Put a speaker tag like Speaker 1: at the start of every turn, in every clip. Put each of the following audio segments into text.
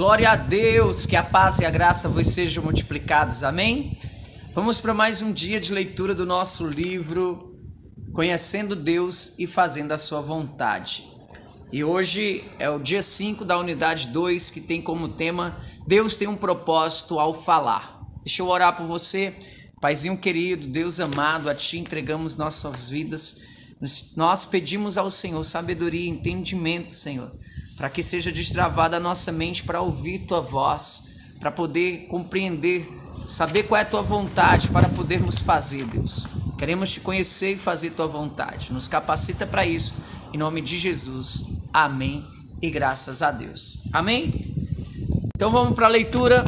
Speaker 1: Glória a Deus, que a paz e a graça vos sejam multiplicados, amém? Vamos para mais um dia de leitura do nosso livro Conhecendo Deus e Fazendo a Sua Vontade. E hoje é o dia 5 da unidade 2, que tem como tema Deus tem um propósito ao falar. Deixa eu orar por você. Paizinho querido, Deus amado, a Ti entregamos nossas vidas. Nós pedimos ao Senhor sabedoria e entendimento, Senhor, para que seja destravada a nossa mente para ouvir Tua voz, para poder compreender, saber qual é a Tua vontade para podermos fazer, Deus. Queremos Te conhecer e fazer Tua vontade. Nos capacita para isso, em nome de Jesus. Amém e graças a Deus. Amém? Então vamos para a leitura.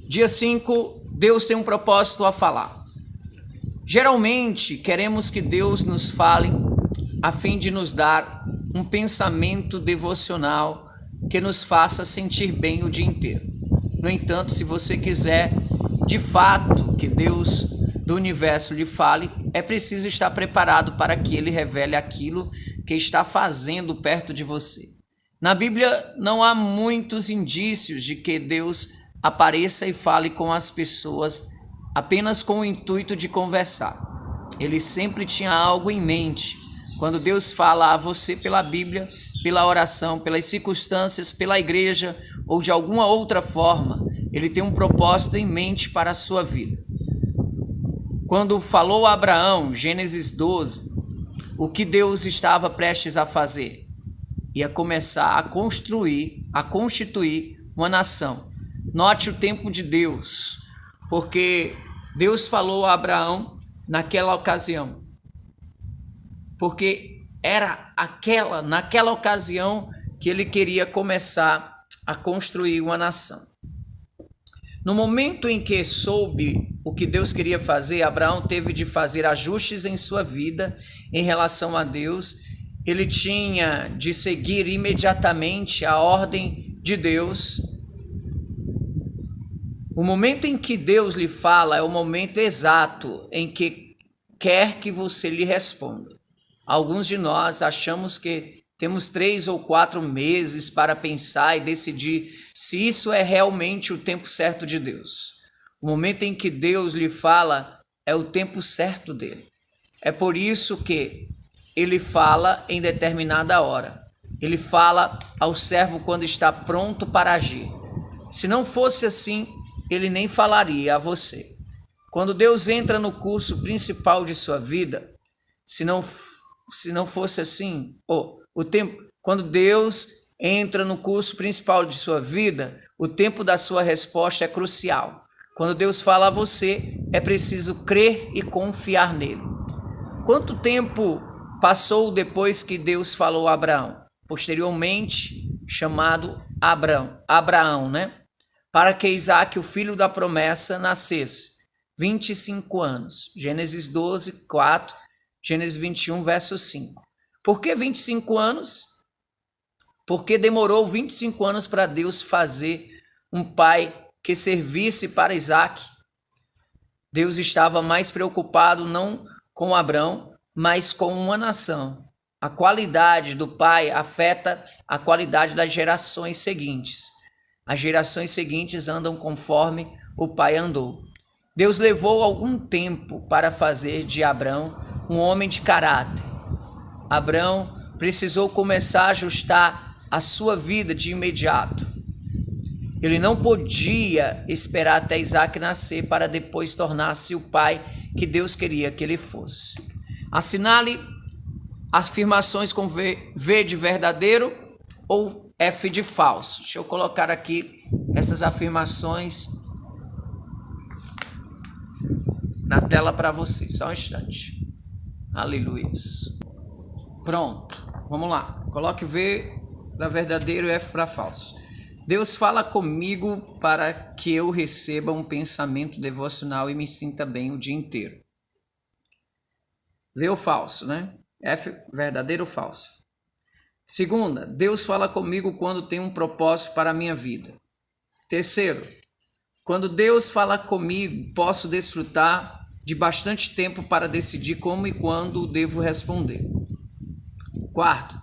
Speaker 1: Dia 5, Deus tem um propósito a falar. Geralmente queremos que Deus nos fale a fim de nos dar um pensamento devocional que nos faça sentir bem o dia inteiro. No entanto, se você quiser de fato que Deus do universo lhe fale, é preciso estar preparado para que Ele revele aquilo que está fazendo perto de você. Na Bíblia não há muitos indícios de que Deus apareça e fale com as pessoas apenas com o intuito de conversar. Ele sempre tinha algo em mente. Quando Deus fala a você pela Bíblia, pela oração, pelas circunstâncias, pela igreja ou de alguma outra forma, Ele tem um propósito em mente para a sua vida. Quando falou a Abraão, Gênesis 12, o que Deus estava prestes a fazer? Ia começar a construir, a constituir uma nação. Note o tempo de Deus, porque Deus falou a Abraão naquela ocasião. Porque era naquela ocasião que ele queria começar a construir uma nação. No momento em que soube o que Deus queria fazer, Abraão teve de fazer ajustes em sua vida em relação a Deus. Ele tinha de seguir imediatamente a ordem de Deus. O momento em que Deus lhe fala é o momento exato em que quer que você lhe responda. Alguns de nós achamos que temos 3 ou 4 meses para pensar e decidir se isso é realmente o tempo certo de Deus. O momento em que Deus lhe fala é o tempo certo dele. É por isso que ele fala em determinada hora. Ele fala ao servo quando está pronto para agir. Se não fosse assim, ele nem falaria a você. Quando Deus entra no curso principal de sua vida, se não fosse assim, quando Deus entra no curso principal de sua vida, o tempo da sua resposta é crucial. Quando Deus fala a você, é preciso crer e confiar nele. Quanto tempo passou depois que Deus falou a Abraão? Posteriormente, chamado Abraão, né? Para que Isaac, o filho da promessa, nascesse. 25 anos. Gênesis 12, 4. Gênesis 21, verso 5. Por que 25 anos? Porque demorou 25 anos para Deus fazer um pai que servisse para Isaac. Deus estava mais preocupado não com Abraão, mas com uma nação. A qualidade do pai afeta a qualidade das gerações seguintes. As gerações seguintes andam conforme o pai andou. Deus levou algum tempo para fazer de Abraão um homem de caráter. Abraão precisou começar a ajustar a sua vida de imediato. Ele não podia esperar até Isaac nascer para depois tornar-se o pai que Deus queria que ele fosse. Assinale afirmações com V de verdadeiro ou F de falso. Deixa eu colocar aqui essas afirmações na tela para você. Só um instante. Aleluia. Pronto. Vamos lá. Coloque V para verdadeiro e F para falso. Deus fala comigo para que eu receba um pensamento devocional e me sinta bem o dia inteiro. V ou falso, né? F, verdadeiro ou falso. Segunda, Deus fala comigo quando tem um propósito para a minha vida. Terceiro, quando Deus fala comigo, posso desfrutar de bastante tempo para decidir como e quando devo responder. Quarto,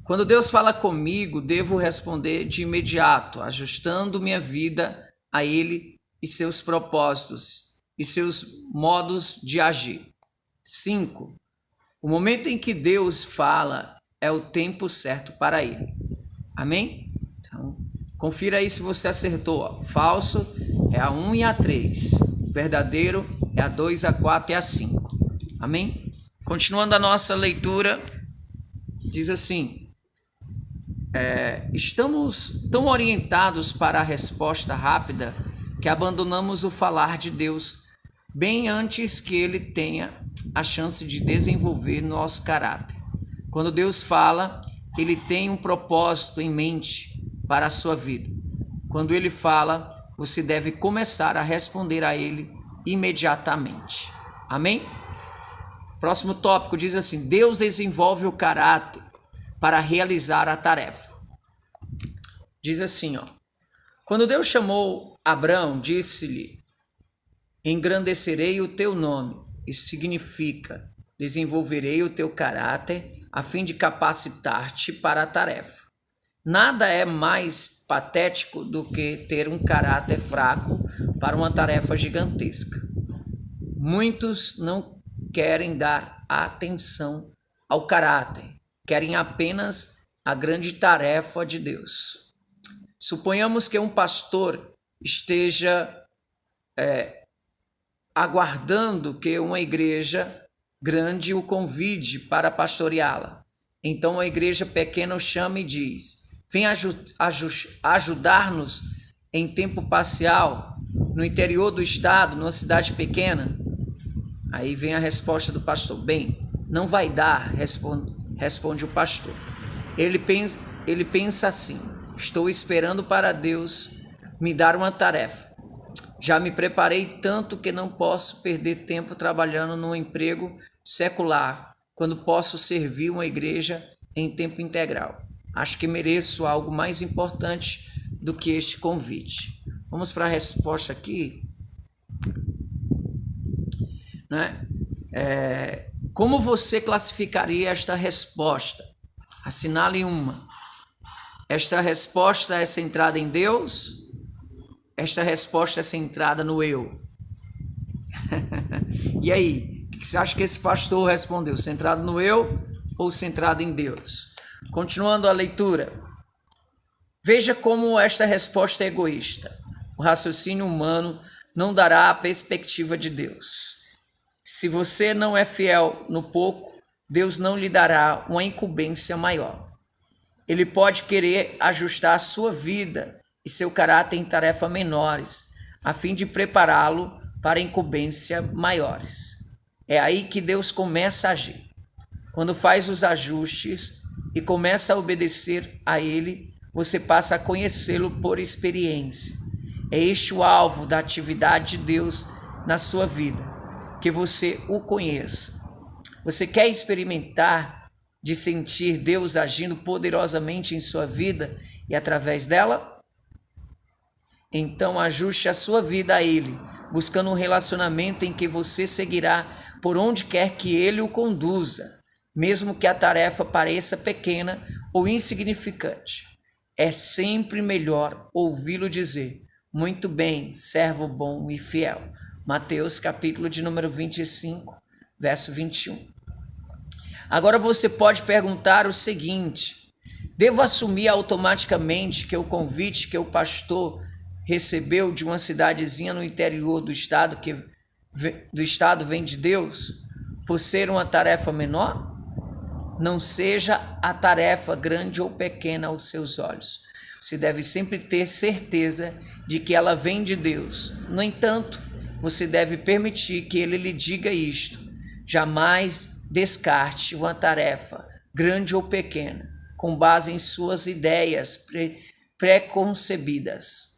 Speaker 1: Quando Deus fala comigo, devo responder de imediato, ajustando minha vida a Ele e seus propósitos e seus modos de agir. 5. O momento em que Deus fala é o tempo certo para Ele. Amém? Então, confira aí se você acertou. Ó. Falso é a 1 e a 3. Verdadeiro é a 2, a 4 e a 5. Amém? Continuando a nossa leitura, diz assim: estamos tão orientados para a resposta rápida que abandonamos o falar de Deus bem antes que Ele tenha a chance de desenvolver nosso caráter. Quando Deus fala, Ele tem um propósito em mente para a sua vida. Quando Ele fala, você deve começar a responder a Ele imediatamente. Amém? Próximo tópico diz assim: Deus desenvolve o caráter para realizar a tarefa. Diz assim, ó: quando Deus chamou Abrão, disse-lhe: engrandecerei o teu nome. Isso significa: desenvolverei o teu caráter a fim de capacitar-te para a tarefa. Nada é mais patético do que ter um caráter fraco para uma tarefa gigantesca. Muitos não querem dar atenção ao caráter, querem apenas a grande tarefa de Deus. Suponhamos que um pastor esteja aguardando que uma igreja grande o convide para pastoreá-la. Então a igreja pequena o chama e diz: vem ajudar-nos em tempo parcial no interior do estado, numa cidade pequena. Aí vem a resposta do pastor: bem, não vai dar, responde o pastor. Ele pensa assim: estou esperando para Deus me dar uma tarefa. Já me preparei tanto que não posso perder tempo trabalhando num emprego secular, quando posso servir uma igreja em tempo integral. Acho que mereço algo mais importante do que este convite. Vamos para a resposta aqui. Como você classificaria esta resposta? Assinale uma. Esta resposta é centrada em Deus? Esta resposta é centrada no eu? E aí, o que você acha que esse pastor respondeu? Centrado no eu ou centrado em Deus? Continuando a leitura. Veja como esta resposta é egoísta. O raciocínio humano não dará a perspectiva de Deus. Se você não é fiel no pouco, Deus não lhe dará uma incumbência maior. Ele pode querer ajustar a sua vida e seu caráter em tarefas menores, a fim de prepará-lo para incumbências maiores. É aí que Deus começa a agir. Quando faz os ajustes e começa a obedecer a Ele, você passa a conhecê-lo por experiência. É este o alvo da atividade de Deus na sua vida, que você o conheça. Você quer experimentar de sentir Deus agindo poderosamente em sua vida e através dela? Então ajuste a sua vida a Ele, buscando um relacionamento em que você seguirá por onde quer que Ele o conduza, mesmo que a tarefa pareça pequena ou insignificante. É sempre melhor ouvi-lo dizer: muito bem, servo bom e fiel. Mateus capítulo de número 25, verso 21. Agora você pode perguntar o seguinte: devo assumir automaticamente que o convite que o pastor recebeu de uma cidadezinha no interior do estado vem de Deus, por ser uma tarefa menor? Não seja a tarefa grande ou pequena aos seus olhos. Você deve sempre ter certeza de que ela vem de Deus. No entanto, você deve permitir que Ele lhe diga isto. Jamais descarte uma tarefa, grande ou pequena, com base em suas ideias preconcebidas.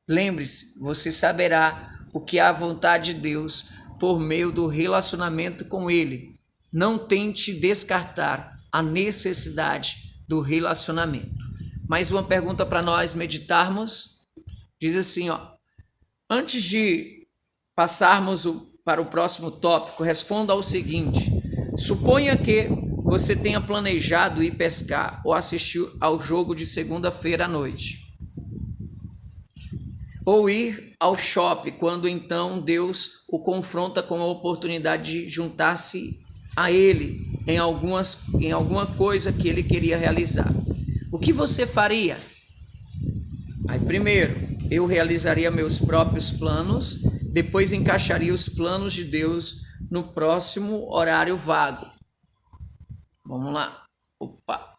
Speaker 1: Lembre-se, você saberá o que é a vontade de Deus por meio do relacionamento com Ele. Não tente descartar a necessidade do relacionamento. Mais uma pergunta para nós meditarmos. Diz assim, antes de passarmos para o próximo tópico, responda ao seguinte: suponha que você tenha planejado ir pescar ou assistir ao jogo de segunda-feira à noite. Ou ir ao shopping, quando então Deus o confronta com a oportunidade de juntar-se a Ele em alguma coisa que Ele queria realizar. O que você faria? Aí, primeiro, eu realizaria meus próprios planos, depois encaixaria os planos de Deus no próximo horário vago. Vamos lá. Opa.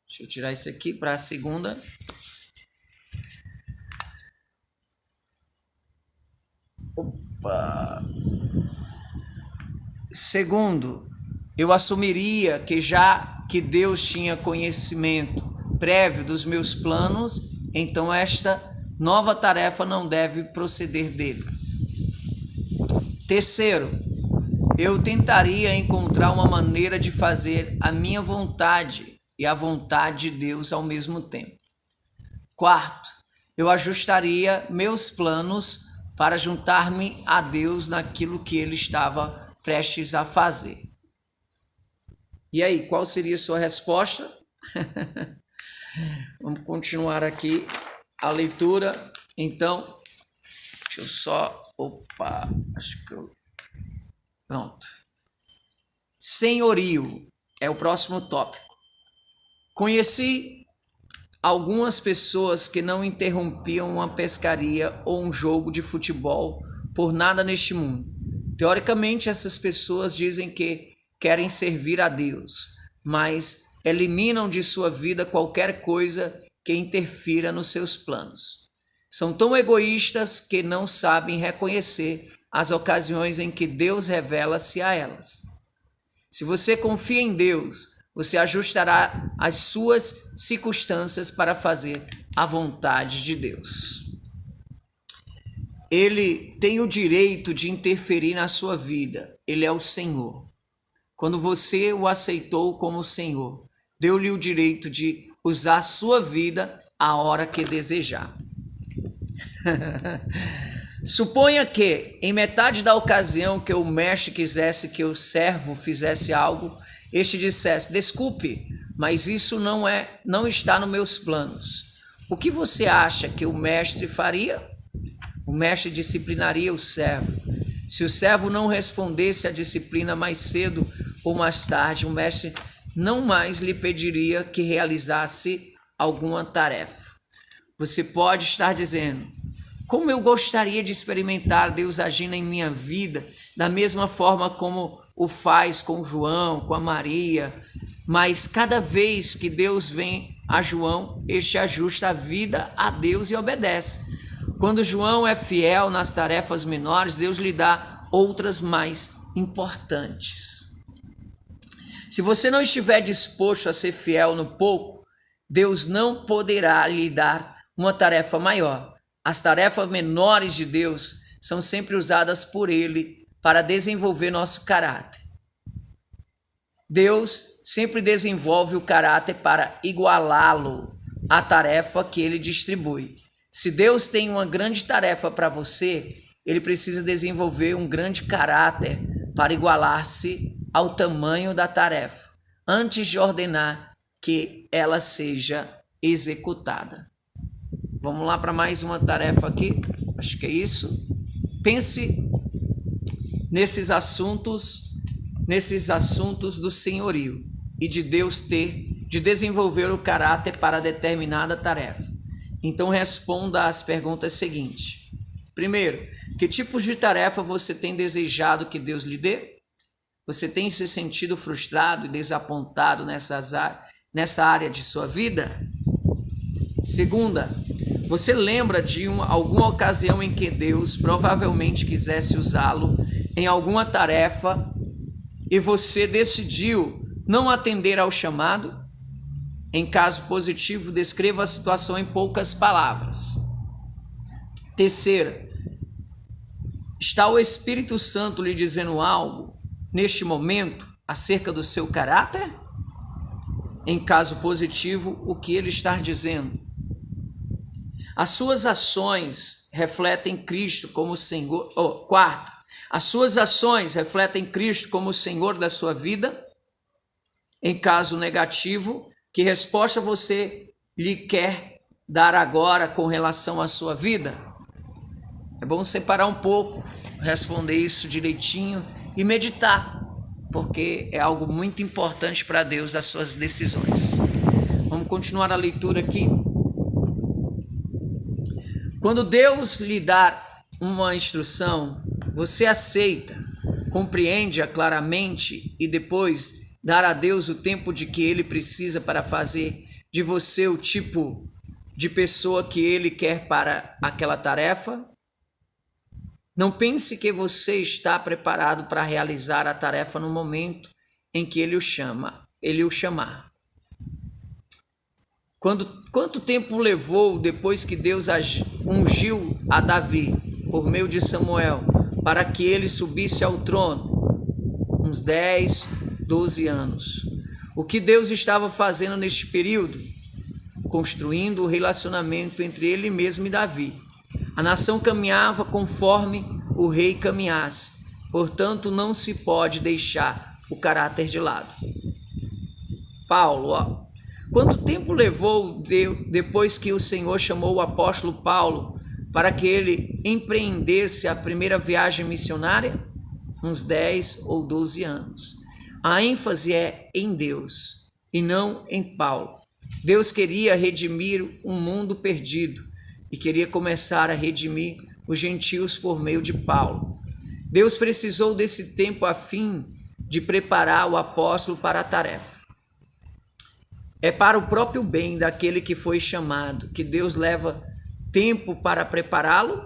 Speaker 1: Deixa eu tirar isso aqui para a segunda. Opa. Segundo, eu assumiria que já que Deus tinha conhecimento prévio dos meus planos, então esta nova tarefa não deve proceder dele. Terceiro, eu tentaria encontrar uma maneira de fazer a minha vontade e a vontade de Deus ao mesmo tempo. Quarto, eu ajustaria meus planos para juntar-me a Deus naquilo que Ele estava prestes a fazer. E aí, qual seria a sua resposta? Vamos continuar aqui a leitura. Então, deixa eu só... Opa, acho que eu... Pronto. Senhorio é o próximo tópico. Conheci algumas pessoas que não interrompiam uma pescaria ou um jogo de futebol por nada neste mundo. Teoricamente, essas pessoas dizem que querem servir a Deus, mas eliminam de sua vida qualquer coisa que interfira nos seus planos. São tão egoístas que não sabem reconhecer as ocasiões em que Deus revela-se a elas. Se você confia em Deus, você ajustará as suas circunstâncias para fazer a vontade de Deus. Ele tem o direito de interferir na sua vida. Ele é o Senhor. Quando você o aceitou como Senhor, deu-lhe o direito de usar a sua vida a hora que desejar. Suponha que, em metade da ocasião que o mestre quisesse que o servo fizesse algo, este dissesse: desculpe, mas isso não está nos meus planos. O que você acha que o mestre faria? O mestre disciplinaria o servo. Se o servo não respondesse à disciplina mais cedo ou mais tarde, o mestre não mais lhe pediria que realizasse alguma tarefa. Você pode estar dizendo: como eu gostaria de experimentar Deus agindo em minha vida da mesma forma como o faz com João, com a Maria. Mas cada vez que Deus vem a João, este ajusta a vida a Deus e obedece. Quando João é fiel nas tarefas menores, Deus lhe dá outras mais importantes. Se você não estiver disposto a ser fiel no pouco, Deus não poderá lhe dar uma tarefa maior. As tarefas menores de Deus são sempre usadas por Ele para desenvolver nosso caráter. Deus sempre desenvolve o caráter para igualá-lo à tarefa que Ele distribui. Se Deus tem uma grande tarefa para você, Ele precisa desenvolver um grande caráter para igualar-se ao tamanho da tarefa, antes de ordenar que ela seja executada. Vamos lá para mais uma tarefa aqui, acho que é isso. Pense nesses assuntos do senhorio e de Deus de desenvolver o caráter para determinada tarefa. Então responda às perguntas seguintes. Primeiro, que tipos de tarefa você tem desejado que Deus lhe dê? Você tem se sentido frustrado e desapontado nessa área de sua vida? Segunda, você lembra de alguma ocasião em que Deus provavelmente quisesse usá-lo em alguma tarefa e você decidiu não atender ao chamado? Em caso positivo, descreva a situação em poucas palavras. Terceira, está o Espírito Santo lhe dizendo algo neste momento acerca do seu caráter? Em caso positivo, o que ele está dizendo? As suas ações refletem Cristo como Senhor. Quarto, as suas ações refletem Cristo como o Senhor da sua vida? Em caso negativo, que resposta você lhe quer dar agora com relação à sua vida? É bom separar um pouco, responder isso direitinho e meditar, porque é algo muito importante para Deus as suas decisões. Vamos continuar a leitura aqui. Quando Deus lhe dá uma instrução, você aceita, compreende-a claramente e depois dar a Deus o tempo de que Ele precisa para fazer de você o tipo de pessoa que Ele quer para aquela tarefa? Não pense que você está preparado para realizar a tarefa no momento em que Ele o chamar. Quanto tempo levou depois que Deus ungiu a Davi por meio de Samuel para que ele subisse ao trono? Uns 10, 12 anos. O que Deus estava fazendo neste período? Construindo o relacionamento entre ele mesmo e Davi. A nação caminhava conforme o rei caminhasse, portanto não se pode deixar o caráter de lado. Paulo, quanto tempo levou depois que o Senhor chamou o apóstolo Paulo para que ele empreendesse a primeira viagem missionária? Uns 10 ou 12 anos. A ênfase é em Deus e não em Paulo. Deus queria redimir um mundo perdido e queria começar a redimir os gentios por meio de Paulo. Deus precisou desse tempo a fim de preparar o apóstolo para a tarefa. É para o próprio bem daquele que foi chamado que Deus leva tempo para prepará-lo?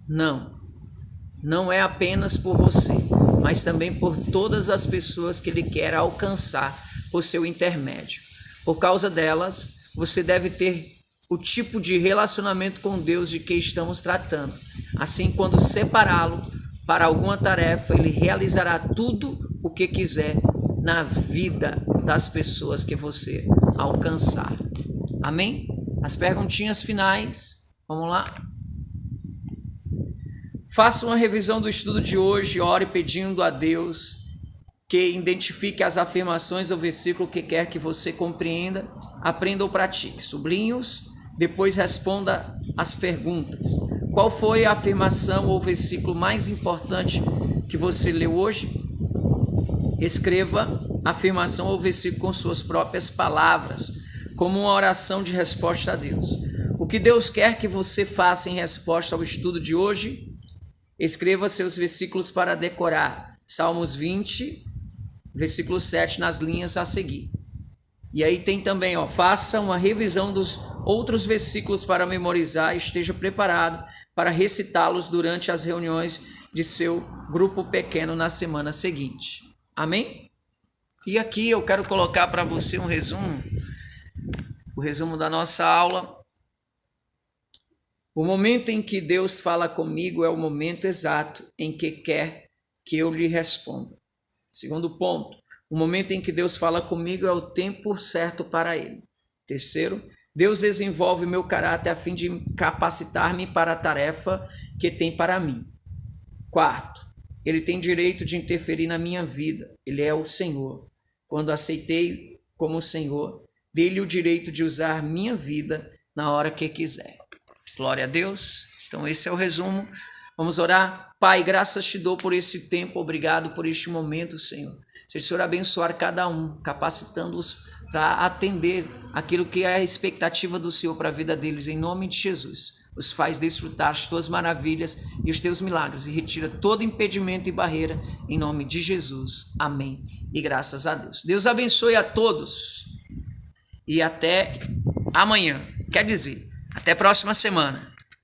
Speaker 1: Não é apenas por você, mas também por todas as pessoas que Ele quer alcançar por seu intermédio. Por causa delas, você deve ter o tipo de relacionamento com Deus de que estamos tratando. Assim, quando separá-lo para alguma tarefa, Ele realizará tudo o que quiser na vida das pessoas que você alcançar. Amém? As perguntinhas finais, vamos lá? Faça uma revisão do estudo de hoje, ore pedindo a Deus que identifique as afirmações ou versículo que quer que você compreenda, aprenda ou pratique. Sublinhe-os, depois responda as perguntas. Qual foi a afirmação ou versículo mais importante que você leu hoje? Escreva a afirmação ou versículo com suas próprias palavras, como uma oração de resposta a Deus. O que Deus quer que você faça em resposta ao estudo de hoje? Escreva seus versículos para decorar. Salmos 20, versículo 7 nas linhas a seguir. E aí tem também, faça uma revisão dos outros versículos para memorizar e esteja preparado para recitá-los durante as reuniões de seu grupo pequeno na semana seguinte. Amém? E aqui eu quero colocar para você um resumo, o resumo da nossa aula. O momento em que Deus fala comigo é o momento exato em que quer que eu lhe responda. Segundo ponto, o momento em que Deus fala comigo é o tempo certo para ele. Terceiro, Deus desenvolve meu caráter a fim de capacitar-me para a tarefa que tem para mim. Quarto, Ele tem direito de interferir na minha vida. Ele é o Senhor. Quando aceitei como Senhor, dei-lhe o direito de usar minha vida na hora que quiser. Glória a Deus. Então esse é o resumo. Vamos orar. Pai, graças te dou por esse tempo. Obrigado por este momento, Senhor. Se o Senhor abençoar cada um, capacitando-os para atender aquilo que é a expectativa do Senhor para a vida deles, em nome de Jesus. Os faz desfrutar as tuas maravilhas e os teus milagres e retira todo impedimento e barreira em nome de Jesus. Amém. E graças a Deus. Deus abençoe a todos e até amanhã. Quer dizer, até a próxima semana.